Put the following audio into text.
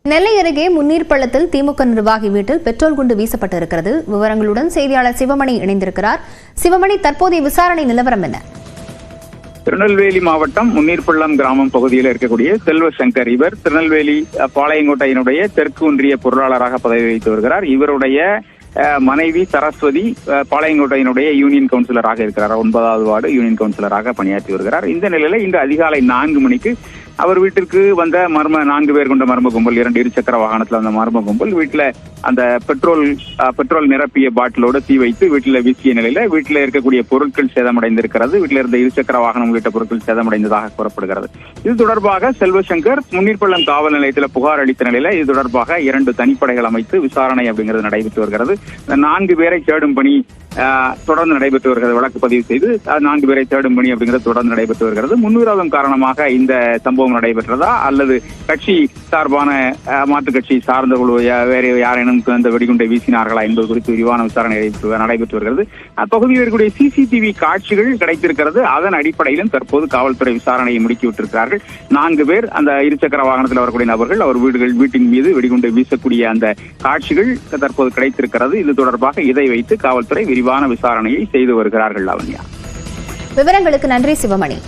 நெல்லை அருகே முன்னீர் பள்ளத்தில் திமுக நிர்வாகி வீட்டில் பெட்ரோல் குண்டு வீசப்பட்டிருக்கிறது. விவரங்களுடன் செய்தியாளர் சிவமணி இணைந்திருக்கிறார். சிவமணி, தற்போதைய விசாரணை நிலவரம் என்ன? திருநெல்வேலி மாவட்டம் முன்னீர்பள்ளம் கிராமம் பகுதியில் இருக்கக்கூடிய செல்வசங்கர், இவர் திருநெல்வேலி பாளையங்கோட்டையினுடைய தெற்கு ஒன்றிய பொருளாளராக பதவி வகித்து வருகிறார். இவருடைய மனைவி சரஸ்வதி பாளையங்கோட்டையினுடைய யூனியன் கவுன்சிலராக இருக்கிறார். 9வது வார்டு யூனியன் கவுன்சிலராக பணியாற்றி வருகிறார். இந்த நிலையில இன்று அதிகாலை 4 மணிக்கு அவர் வீட்டிற்கு வந்த 4 பேர் கொண்ட மர்ம கும்பல், 2 இருசக்கர வாகனத்தில் வந்த மர்ம கும்பல் வீட்டுல அந்த பெட்ரோல் நிரப்பிய பாட்டிலோடு தீ வைத்து வீட்டில் வீசிய நிலையில வீட்டில் இருக்கக்கூடிய பொருட்கள் சேதமடைந்திருக்கிறது. வீட்டில் இருந்த இருசக்கர வாகனம் உள்ளிட்ட பொருட்கள் சேதமடைந்ததாக கூறப்படுகிறது. இது தொடர்பாக செல்வசங்கர் முன்னீர்பள்ளம் காவல் நிலையத்தில் புகார் அளித்த நிலையில இது தொடர்பாக 2 தனிப்படைகள் அமைத்து விசாரணை அப்படிங்கிறது நடைபெற்று வருகிறது. 4 பேரை தேடும் பணி தொடர்ந்து நடைபெற்று வருகிறது. வழக்கு பதிவு செய்து 4 பேரை தேடும் பணி அப்படிங்கிறது தொடர்ந்து நடைபெற்று வருகிறது. முன்விரோதம் காரணமாக இந்த சம்பவம் நடைபெற்றதா அல்லது கட்சி சார்பான மாற்றுக் கட்சி சார்ந்தவர்கள் வேறு யாரேனும் இந்த வெடிகுண்டை வீசினார்களா என்பது குறித்து விரிவான விசாரணை நடைபெற்று வருகிறது. அப்பகுதியில் இருக்கக்கூடிய சிசிடிவி காட்சிகள் கிடைத்திருக்கிறது. அதன் அடிப்படையிலும் தற்போது காவல்துறை விசாரணையை முடுக்கிவிட்டிருக்கிறார்கள். 4 பேர் அந்த இருசக்கர வாகனத்தில் வரக்கூடிய நபர்கள் அவர் வீட்டின் மீது வெடிகுண்டை வீசக்கூடிய அந்த காட்சிகள் தற்போது கிடைத்திருக்கிறது. இது தொடர்பாக இதை வைத்து காவல்துறை விரிவான விசாரணையை செய்து வருகிறார்கள். லாவண்யா, விவரங்களுக்கு நன்றி சிவமணி.